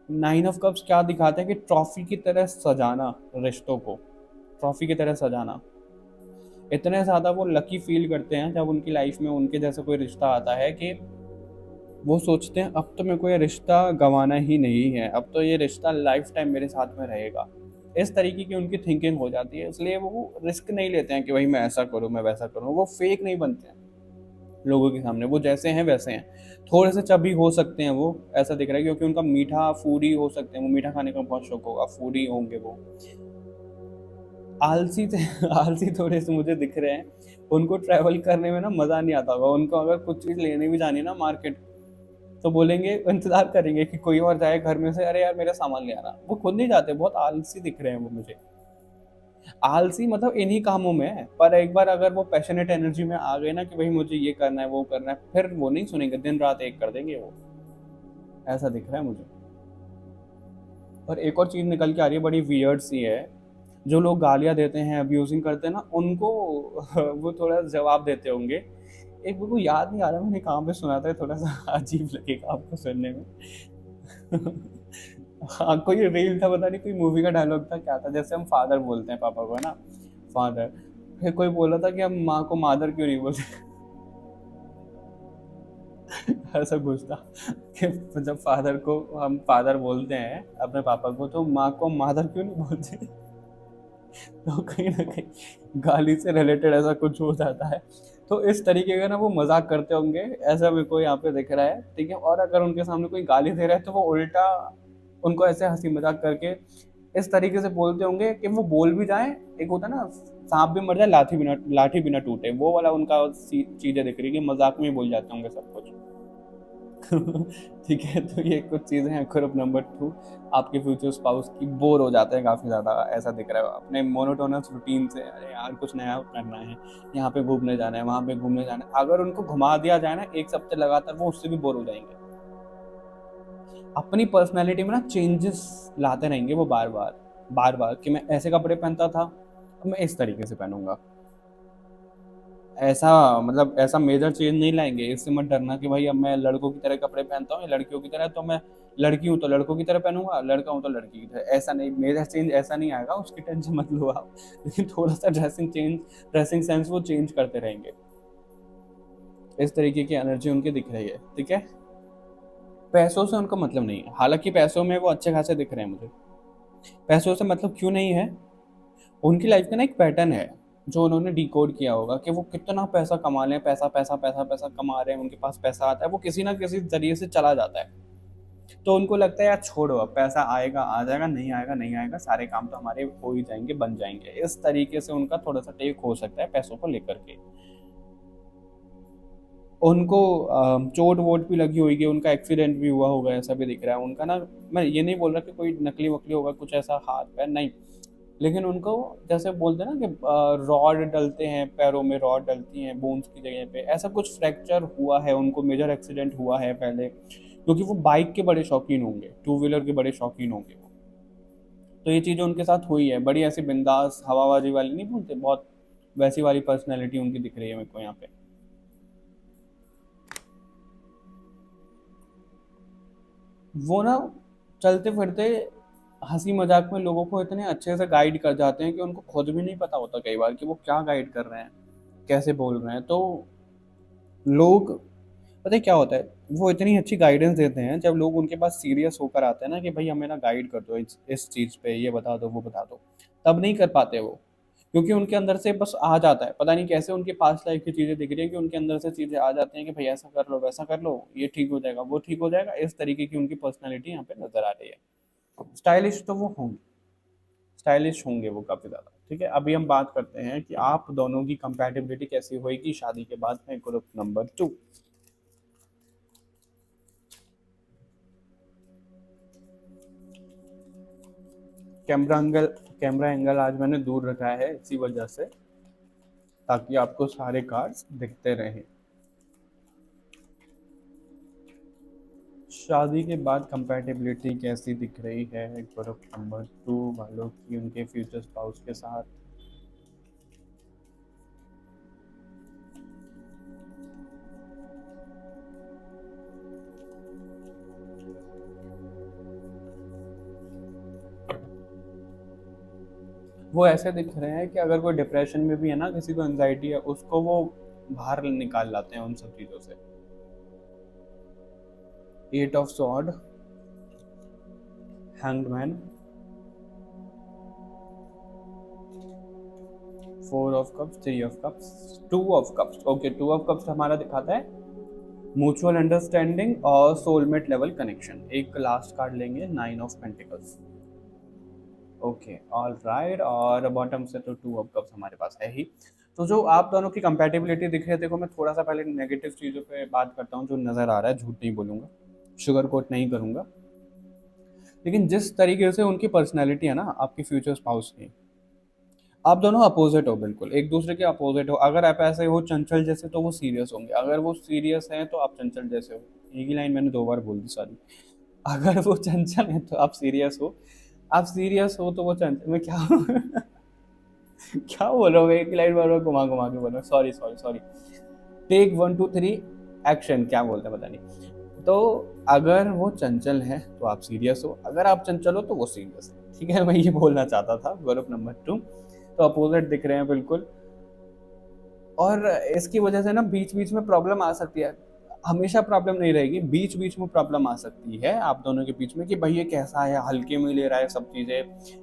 9 ऑफ कप्स क्या दिखाते हैं कि ट्रॉफी की तरह सजाना रिश्तों को, ट्रॉफी की तरह सजाना। इतने ज़्यादा वो लकी फील करते हैं जब उनकी लाइफ में उनके जैसा कोई रिश्ता आता है कि वो सोचते हैं अब तो मेरे को ये रिश्ता गंवाना ही नहीं है, अब तो ये रिश्ता लाइफ टाइम मेरे साथ में रहेगा। इस तरीके की उनकी थिंकिंग हो जाती है, इसलिए वो रिस्क नहीं लेते हैं कि भाई मैं ऐसा करूँ, मैं वैसा करूँ। वो फेक नहीं बनते हैं लोगों के सामने, वो जैसे हैं वैसे हैं। थोड़े से चबी हो सकते हैं वो, ऐसा दिख रहा है, क्योंकि उनका मीठा फूडी हो सकते हैं, वो मीठा खाने का बहुत शौक होगा, फूडी होंगे वो। आलसी थे, आलसी थोड़े से मुझे दिख रहे हैं। उनको ट्रैवल करने में ना मज़ा नहीं आता होगा। उनको अगर कुछ चीज़ लेने भी जानी है ना मार्केट, तो बोलेंगे, इंतज़ार करेंगे कि कोई और जाए घर में से, अरे यार मेरा सामान ले आना। वो खुद नहीं जाते, बहुत आलसी दिख रहे हैं वो मुझे। आलसी मतलब इन्हीं कामों में है, पर एक बार अगर वो पैशनेट एनर्जी में आ गए ना कि भाई मुझे ये करना है, वो करना है, फिर वो नहीं सुनेंगे, दिन रात एक कर देंगे वो। ऐसा दिख रहा है मुझे। और एक और चीज़ निकल के आ रही है, बड़ी वियर्ड सी है। जो लोग गालियाँ देते हैं, अब्यूजिंग करते हैं ना, उनको वो थोड़ा जवाब देते होंगे। एक मेरे को याद नहीं आ रहा मैंने कहाँ पे सुना था, थोड़ा सा अजीब लगेगा आपको सुनने में। हाँ, कोई रील था, पता नहीं कोई मूवी का डायलॉग था, क्या था, जैसे हम फादर बोलते हैं पापा को, है ना, फादर। फिर कोई बोला था कि हम माँ को मादर क्यों नहीं बोलते। ऐसा कुछ था कि जब फादर को हम फादर बोलते हैं अपने पापा को, तो माँ को मादर क्यों नहीं बोलते। तो कहीं ना कहीं गाली से रिलेटेड ऐसा कुछ हो जाता है। तो इस तरीके का ना वो मजाक करते होंगे, ऐसा मेरे को यहाँ पे दिख रहा है, ठीक है। और अगर उनके सामने कोई गाली दे रहा है, तो वो उल्टा उनको ऐसे हंसी मजाक करके इस तरीके से बोलते होंगे कि वो बोल भी जाए। एक होता है ना, सांप भी मर जाए लाठी बिना टूटे, वो वाला उनका चीजें दिख रही है कि मजाक में ही बोल जाते होंगे सब कुछ। ठीक है, तो ये कुछ चीज़ें हैं। ग्रुप नंबर 2, आपके फ्यूचर स्पाउस की बोर हो जाते हैं काफ़ी ज़्यादा, ऐसा दिख रहा है अपने मोनोटोनस रूटीन से। अरे यार कुछ नया करना है, यहाँ पे घूमने जाना है, वहाँ पे घूमने जाना है। अगर उनको घुमा दिया जाए ना एक हफ्ते लगातार, वो उससे भी बोर हो जाएंगे। अपनी पर्सनैलिटी में ना चेंजेस लाते रहेंगे वो, बार बार कि मैं ऐसे कपड़े पहनता था, अब मैं इस तरीके से पहनूंगा। ऐसा मतलब ऐसा मेजर चेंज नहीं लाएंगे। इससे मत डरना कि भाई अब मैं लड़कों की तरह कपड़े पहनता हूँ, या लड़कियों की तरह, तो मैं लड़की हूँ तो लड़कों की तरह पहनूंगा, लड़का हूँ तो लड़की की तरह। ऐसा नहीं, मेजर चेंज ऐसा नहीं आएगा, उसकी टेंशन मत लो आप। लेकिन थोड़ा सा ड्रेसिंग सेंस वो चेंज करते रहेंगे। इस तरीके की एनर्जी उनकी दिख रही है, ठीक है। पैसों से उनका मतलब नहीं है, हालांकि पैसों में वो अच्छे खासे दिख रहे हैं मुझे। पैसों से मतलब क्यों नहीं है, उनकी लाइफ का ना एक पैटर्न है जो उन्होंने डिकोड किया होगा कि वो कितना पैसा कमा लें, पैसा पैसा पैसा पैसा कमा रहे हैं, उनके पास पैसा आता है, वो किसी ना किसी जरिए से चला जाता है। तो उनको लगता है यार छोड़ो, अब पैसा आएगा आ जाएगा, नहीं आएगा नहीं आएगा, सारे काम तो हमारे हो ही जाएंगे, बन जाएंगे। इस तरीके से उनका थोड़ा सा टेक हो सकता है पैसों को लेकर के। उनको चोट वोट भी लगी होगी, उनका एक्सीडेंट भी हुआ होगा, ऐसा भी दिख रहा है उनका ना। मैं ये नहीं बोल रहा कि कोई नकली वकली होगा, कुछ ऐसा हाथ पैर नहीं, लेकिन उनको जैसे बोलते हैं ना कि रॉड डलते हैं पैरों में, रॉड डलती हैं बोन्स की जगह पे, ऐसा कुछ फ्रैक्चर हुआ है उनको, मेजर एक्सीडेंट हुआ है पहले। क्योंकि वो बाइक के बड़े शौकीन होंगे, टू व्हीलर के बड़े शौकीन होंगे वो। तो ये चीज़ें उनके साथ हुई है, बड़ी ऐसी बिंदास हवाबाजी वाली नहीं बोलते, बहुत वैसी वाली पर्सनैलिटी उनकी दिख रही है मेरे को यहाँ पे। वो ना चलते फिरते हंसी मजाक में लोगों को इतने अच्छे से गाइड कर जाते हैं कि उनको खुद भी नहीं पता होता कई बार कि वो क्या गाइड कर रहे हैं, कैसे बोल रहे हैं। तो लोग, पता है क्या होता है, वो इतनी अच्छी गाइडेंस देते हैं, जब लोग उनके पास सीरियस होकर आते हैं ना कि भाई हमें ना गाइड कर दो इस चीज़ पे, ये बता दो वो बता दो, तब नहीं कर पाते वो। क्योंकि उनके अंदर से बस आ जाता है, पता नहीं कैसे उनकी पास्ट लाइफ की चीज़ें दिख रही है कि उनके अंदर से चीज़ें आ जाती हैं कि भाई ऐसा कर लो, वैसा कर लो, ये ठीक हो जाएगा, वो ठीक हो जाएगा, इस तरीके की उनकी पर्सनैलिटी यहाँ पे नज़र आ रही है। स्टाइलिश तो वो होंगे, स्टाइलिश होंगे वो काफ़ी ज़्यादा। ठीक है, अभी हम बात करते हैं कि आप दोनों की कंपैटिबिलिटी कैसी होएगी शादी के बाद में। ग्रुप नंबर 2, कैमरा एंगल आज मैंने दूर रखा है इसी वजह से, ताकि आपको सारे कार्ड्स दिखते रहें। शादी के बाद कंपैटिबिलिटी कैसी दिख रही है ग्रुप नंबर 2 वालों की उनके फ्यूचर स्पाउस के साथ। वो ऐसे दिख रहे हैं कि अगर कोई डिप्रेशन में भी है ना, किसी को एंजाइटी है, उसको वो बाहर निकाल लाते हैं उन सब चीज़ों से। 8 of sword, hanged man, 4 of cups, 3 of cups, 2 of cups. Okay, 2 of cups हमारा दिखाता है म्यूचुअल अंडरस्टैंडिंग और सोलमेट लेवल कनेक्शन। एक लास्ट कार्ड लेंगे, 9 of pentacles. Okay, all right. और बॉटम से तो 2 ऑफ कप्स हमारे पास है ही। तो जो आप दोनों की कंपैटिबिलिटी दिख रही है, देखो मैं थोड़ा सा पहले नेगेटिव चीज़ों पे बात करता हूँ जो नज़र आ रहा है, झूठ नहीं बोलूँगा, शुगर कोट नहीं करूँगा। लेकिन जिस तरीके से उनकी पर्सनैलिटी है ना आपकी फ्यूचर स्पाउस की, आप दोनों अपोजिट हो, बिल्कुल एक दूसरे के अपोजिट हो। अगर आप ऐसे हो चंचल जैसे तो वो सीरियस होंगे, अगर वो सीरियस हैं तो आप चंचल जैसे हो। एक ही लाइन मैंने 2 बार बोल दी, सॉरी। अगर वो चंचल है तो आप सीरियस हो, आप सीरियस हो तो वो चंचल। मैं क्या क्या बोल रहा हूँ, एक लाइन बार बार घुमा घुमा के बोल रहा हूँ, sorry sorry sorry. Take 1 2 3 action, क्या बोलते हैं पता नहीं। तो अगर वो चंचल है तो आप सीरियस हो, अगर आप चंचल हो तो वो सीरियस है। ठीक है, मैं ये बोलना चाहता था। ग्रुप नंबर 2 तो अपोजिट दिख रहे हैं बिल्कुल। और इसकी वजह से ना बीच बीच में प्रॉब्लम आ सकती है, हमेशा प्रॉब्लम नहीं रहेगी, बीच बीच में प्रॉब्लम आ सकती है आप दोनों के बीच में कि भाई ये कैसा है, हल्के में ले रहा है सब चीज़ें,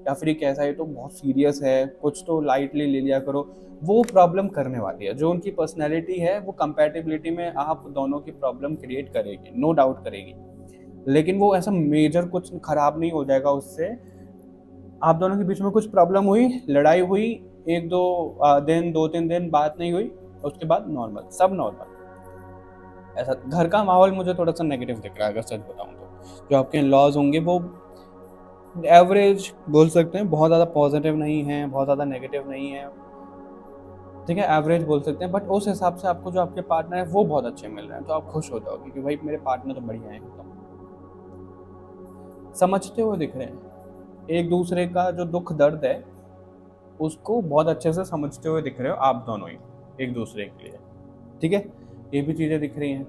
या फिर ये कैसा है तो बहुत सीरियस है, कुछ तो लाइटली ले लिया करो। वो प्रॉब्लम करने वाली है। जो उनकी पर्सनैलिटी है वो कंपैटिबिलिटी में आप दोनों की प्रॉब्लम क्रिएट करेगी, नो डाउट करेगी। लेकिन वो ऐसा मेजर कुछ खराब नहीं हो जाएगा उससे। आप दोनों के बीच में कुछ प्रॉब्लम हुई, लड़ाई हुई, 1 2 दिन 2 3 दिन बात नहीं हुई, उसके बाद नॉर्मल, सब नॉर्मल। ऐसा घर का माहौल मुझे थोड़ा सा नेगेटिव दिख रहा है, अगर सच बताऊं तो। जो आपके लॉज होंगे वो एवरेज बोल सकते हैं, बहुत ज़्यादा पॉजिटिव नहीं है, बहुत ज़्यादा नेगेटिव नहीं है। ठीक है, एवरेज बोल सकते हैं। बट उस हिसाब से आपको जो आपके पार्टनर है वो बहुत अच्छे मिल रहे हैं, तो आप खुश हो जाओगे कि भाई मेरे पार्टनर तो बढ़िया है, एकदम समझते हुए दिख रहे हैं। एक दूसरे का जो दुख दर्द है उसको बहुत अच्छे से समझते हुए दिख रहे हो आप दोनों ही एक दूसरे के लिए। ठीक है, ये भी चीज़ें दिख रही हैं।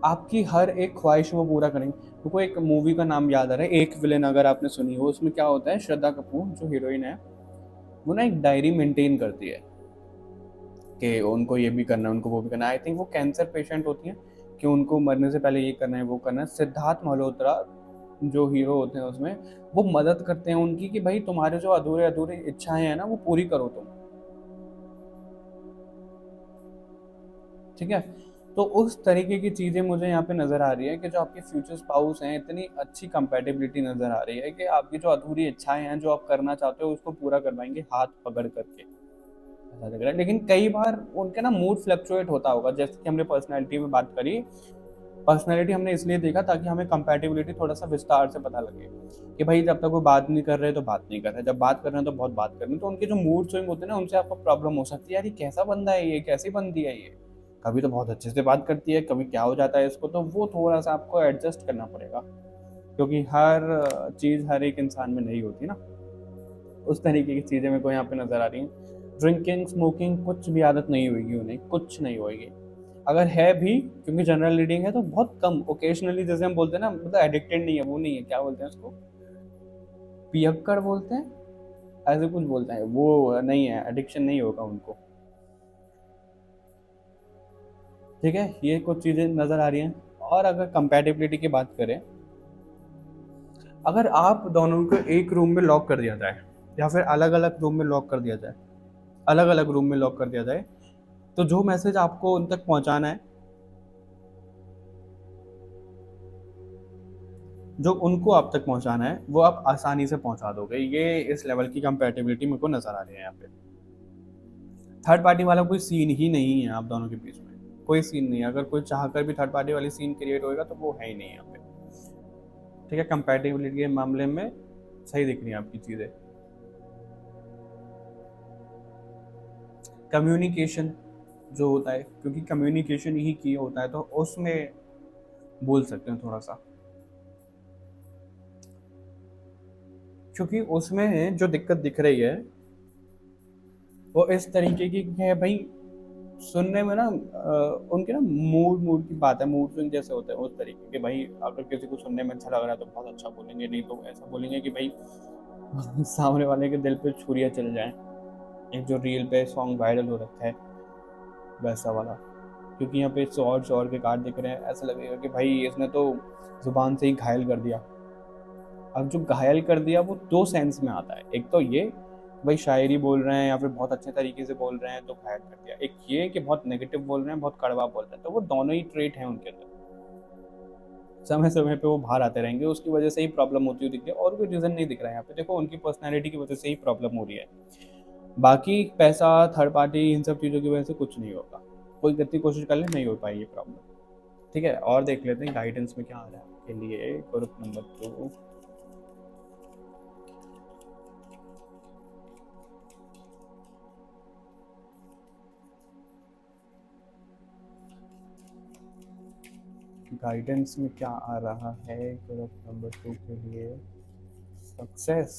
आपकी हर एक ख्वाहिश वो पूरा करेंगे। मुझको एक मूवी का नाम याद आ रहा है, एक विलेन, अगर आपने सुनी हो। उसमें क्या होता है, श्रद्धा कपूर जो हीरोइन है वो ना एक डायरी मेंटेन करती है कि उनको ये भी करना है, उनको वो भी करना है। आई थिंक वो कैंसर पेशेंट होती हैं कि उनको मरने से पहले ये करना है, वो करना है। सिद्धार्थ मल्होत्रा जो हीरो होते हैं उसमें, वो मदद करते हैं उनकी कि भाई तुम्हारे जो अधूरे अधूरे इच्छाएं हैं ना वो पूरी करो तुम। ठीक है, तो उस तरीके की चीज़ें मुझे यहाँ पे नज़र आ रही है कि जो आपके फ्यूचर स्पाउस हैं, इतनी अच्छी कंपैटिबिलिटी नज़र आ रही है कि आपकी जो अधूरी इच्छाएं हैं, जो आप करना चाहते हो उसको पूरा करवाएंगे हाथ पकड़ करके, ऐसा लग रहा है। लेकिन कई बार उनका ना मूड फ्लक्चुएट होता होगा, जैसे कि हमने पर्सनैलिटी में बात करी। पर्सनैलिटी हमने इसलिए देखा ताकि हमें कंपैटिबिलिटी थोड़ा सा विस्तार से पता लगे कि भाई जब तक वो बात नहीं कर रहे तो बात नहीं कर रहे, जब बात कर रहे हैं तो बहुत बात कर रहे हैं। तो उनके जो मूड स्विंग होते हैं ना, उनसे आपको प्रॉब्लम हो सकती है, यार ये कैसा बंदा है, ये कैसी बंदी है, ये कभी तो बहुत अच्छे से बात करती है, कभी क्या हो जाता है इसको। तो वो थोड़ा सा आपको एडजस्ट करना पड़ेगा, क्योंकि हर चीज़ हर एक इंसान में नहीं होती ना। उस तरीके की चीज़ें मेरे को यहाँ पे नज़र आ रही हैं। ड्रिंकिंग स्मोकिंग कुछ भी आदत नहीं होगी उन्हें, कुछ नहीं होगी। अगर है भी, क्योंकि जनरल रीडिंग है तो बहुत कम, ओकेजनली, जैसे हम बोलते हैं ना, मतलब एडिक्टेड नहीं है, वो नहीं है, क्या बोलते हैं उसको, पियक्कड़ बोलते हैं, ऐसे कुछ बोलते हैं, वो नहीं है, एडिक्शन नहीं होगा उनको। ठीक है, ये कुछ चीज़ें नज़र आ रही हैं। और अगर कंपैटिबिलिटी की बात करें, अगर आप दोनों को एक रूम में लॉक कर दिया जाए, या फिर अलग अलग रूम में लॉक कर दिया जाए, अलग अलग रूम में लॉक कर दिया जाए, तो जो मैसेज आपको उन तक पहुंचाना है, जो उनको आप तक पहुंचाना है, वो आप आसानी से पहुंचा दोगे। ये इस लेवल की कंपैटिबिलिटी मेरे को नजर आ रही है यहाँ पे। थर्ड पार्टी वाला कोई सीन ही नहीं है आप दोनों के बीच में, कोई सीन नहीं है। अगर कोई चाहकर भी थर्ड पार्टी वाली सीन क्रिएट होएगा तो वो है ही नहीं यहाँ पे। ठीक है, कंपैटिबिलिटी के मामले में सही दिख रही है आपकी चीजें। कम्युनिकेशन जो होता है, क्योंकि कम्युनिकेशन ही की होता है, तो उसमें बोल सकते हैं थोड़ा सा, क्योंकि उसमें जो दिक्कत दिख रही है वो इस तरीके की है भाई, सुनने में ना उनके ना मूड मूड की बात है, मूड स्विंग जैसे होते हैं उस तरीके के। भाई अगर किसी को सुनने में अच्छा लग रहा है तो बहुत अच्छा बोलेंगे, नहीं तो ऐसा बोलेंगे कि भाई सामने वाले के दिल पे छुरियां चल जाएं। एक जो रील पे सॉन्ग वायरल हो रखा है वैसा वाला, क्योंकि यहाँ पे शॉर्ट शॉर्ट के कार्ड दिख रहे हैं, ऐसा लगेगा कि भाई इसने तो जुबान से ही घायल कर दिया। अब जो घायल कर दिया वो दो सेंस में आता है, एक तो ये भाई शायरी बोल रहे हैं या फिर बहुत अच्छे तरीके से बोल रहे हैं तो घायल कर दिया, एक ये कि बहुत नेगेटिव बोल रहे हैं, बहुत कड़वा बोल रहे हैं, तो वो दोनों ही ट्रेट हैं उनके अंदर। समय समय पे वो बाहर आते रहेंगे, उसकी वजह से ही प्रॉब्लम होती हुई दिख रही है, और कोई रीज़न नहीं दिख रहा है यहाँ पे। देखो उनकी पर्सनैलिटी की वजह से ही प्रॉब्लम हो रही है, बाकी पैसा थर्ड पार्टी इन सब चीज़ों की वजह से कुछ नहीं होगा। कोई कितनी कोशिश कर ले नहीं हो पाई ये प्रॉब्लम। ठीक है, और देख लेते हैं गाइडेंस में क्या आ रहा है आपके लिए ग्रुप नंबर 2। गाइडेंस में क्या आ रहा है ग्रुप नंबर 2 के लिए? सक्सेस,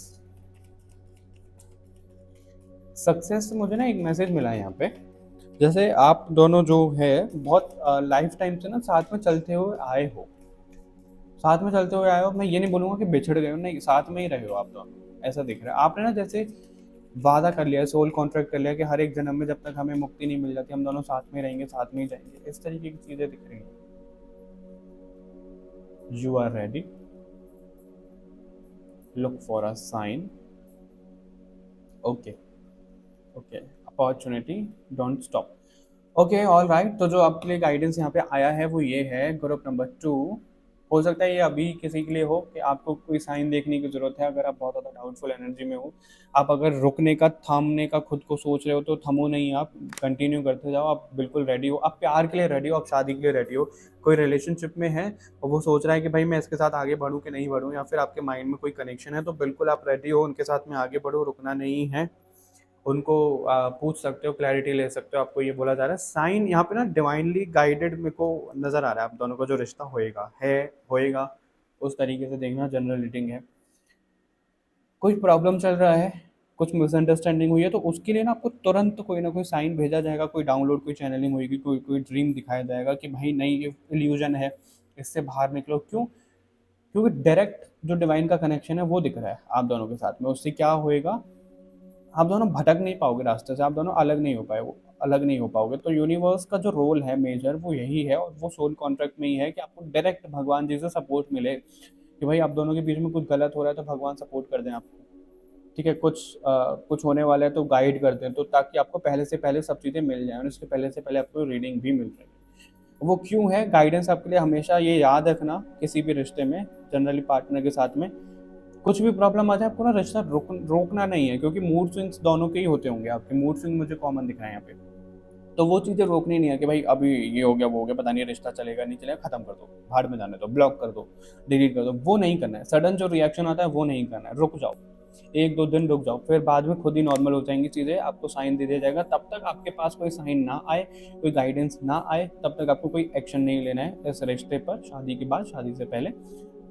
सक्सेस से मुझे ना एक मैसेज मिला है यहाँ पे, जैसे आप दोनों जो है बहुत लाइफ टाइम से ना साथ में चलते हुए आए हो, साथ में चलते हुए आए हो। मैं ये नहीं बोलूँगा कि बिछड़ गए हो, नहीं, साथ में ही रहे हो आप दोनों, ऐसा दिख रहा है। आपने ना जैसे वादा कर लिया, सोल कॉन्ट्रैक्ट कर लिया कि हर एक जन्म में जब तक हमें मुक्ति नहीं मिल जाती हम दोनों साथ में ही रहेंगे, साथ में ही जाएंगे, इस तरीके की चीज़ें दिख रही हैं। You are ready, look for a sign, okay, okay, opportunity, don't stop, okay, all right. तो जो आपके लिए गाइडेंस यहाँ पे आया है वो ये है ग्रुप नंबर 2। हो सकता है ये अभी किसी के लिए हो कि आपको कोई साइन देखने की जरूरत है, अगर आप बहुत ज़्यादा डाउटफुल एनर्जी में हो, आप अगर रुकने का, थामने का खुद को सोच रहे हो तो थमो नहीं, आप कंटिन्यू करते जाओ। आप बिल्कुल रेडी हो, आप प्यार के लिए रेडी हो, आप शादी के लिए रेडी हो, कोई रिलेशनशिप में है और वो सोच रहा है कि भाई मैं इसके साथ आगे बढ़ूँ कि नहीं बढ़ूँ, या फिर आपके माइंड में कोई कनेक्शन है, तो बिल्कुल आप रेडी हो उनके साथ में आगे बढ़ो, रुकना नहीं है। उनको पूछ सकते हो, क्लैरिटी ले सकते हो, आपको ये बोला जा रहा है। साइन यहाँ पे ना डिवाइनली गाइडेड मेरे को नज़र आ रहा है, आप दोनों का जो रिश्ता होएगा है, होएगा उस तरीके से देखना। जनरल रीडिंग है, कुछ प्रॉब्लम चल रहा है, कुछ मिसअंडरस्टैंडिंग हुई है, तो उसके लिए ना आपको तुरंत कोई ना कोई साइन भेजा जाएगा, कोई डाउनलोड, कोई चैनलिंग होगी, कोई कोई ड्रीम दिखाया जाएगा कि भाई नहीं ये इल्यूजन है, इससे बाहर निकलो। क्यों? क्योंकि डायरेक्ट जो डिवाइन का कनेक्शन है वो दिख रहा है आप दोनों के साथ में। उससे क्या होएगा, आप दोनों भटक नहीं पाओगे रास्ते से, आप दोनों अलग नहीं हो पाए, वो अलग नहीं हो पाओगे। तो यूनिवर्स का जो रोल है मेजर वो यही है, और वो सोल कॉन्ट्रैक्ट में ही है कि आपको डायरेक्ट भगवान जी से सपोर्ट मिले कि भाई आप दोनों के बीच में कुछ गलत हो रहा है तो भगवान सपोर्ट कर दें आपको। ठीक है, कुछ होने वाला है तो गाइड कर दें, तो ताकि आपको पहले से पहले सब चीज़ें मिल जाएं, और इसके पहले से पहले आपको रीडिंग भी मिल रही है। वो क्यों है? गाइडेंस आपके लिए हमेशा ये याद रखना, किसी भी रिश्ते में, जनरली पार्टनर के साथ में कुछ भी प्रॉब्लम आ जाए, आपको ना रिश्ता रोकना नहीं है, क्योंकि मूड स्विंग्स दोनों के ही होते होंगे। आपके मूड स्विंग मुझे कॉमन दिख रहे हैं यहाँ पे, तो वो चीज़ें रोकनी नहीं है कि भाई अभी ये हो गया वो हो गया, पता नहीं रिश्ता चलेगा नहीं चलेगा, खत्म कर दो, भाड़ में जाने दो, ब्लॉक कर दो, डिलीट कर दो। वो नहीं करना है। सडन जो रिएक्शन आता है वो नहीं करना है, रुक जाओ, एक दो दिन रुक जाओ, फिर बाद में खुद ही नॉर्मल हो जाएंगी चीज़ें, आपको साइन दे दिया जाएगा। तब तक आपके पास कोई साइन ना आए, कोई गाइडेंस ना आए, तब तक आपको कोई एक्शन नहीं लेना है इस रिश्ते पर, शादी के बाद, शादी से पहले।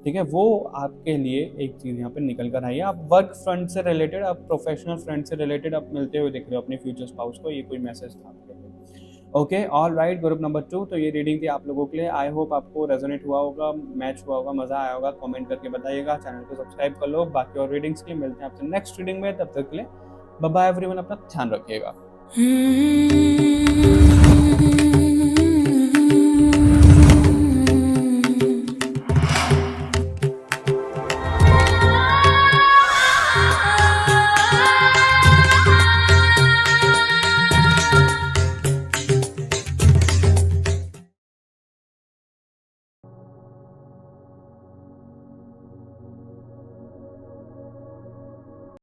ठीक है, वो आपके लिए एक चीज़ यहाँ पे निकल कर आई है। आप वर्क फ्रंट से रिलेटेड, आप प्रोफेशनल फ्रंट से रिलेटेड आप मिलते हुए दिख रहे हो अपने फ्यूचर स्पाउस को, ये कोई मैसेज था आपके लिए। Okay, all right, group number 2। तो ये रीडिंग थी आप लोगों के लिए। आई होप आपको रेजोनेट हुआ होगा, मैच हुआ होगा, मज़ा आया होगा। कमेंट करके बताइएगा, चैनल को सब्सक्राइब कर लो। बाकी और रीडिंग्स के लिए मिलते हैं आपसे नेक्स्ट रीडिंग में, तब तक के लिए बाय बाय एवरीवन, अपना ध्यान रखिएगा।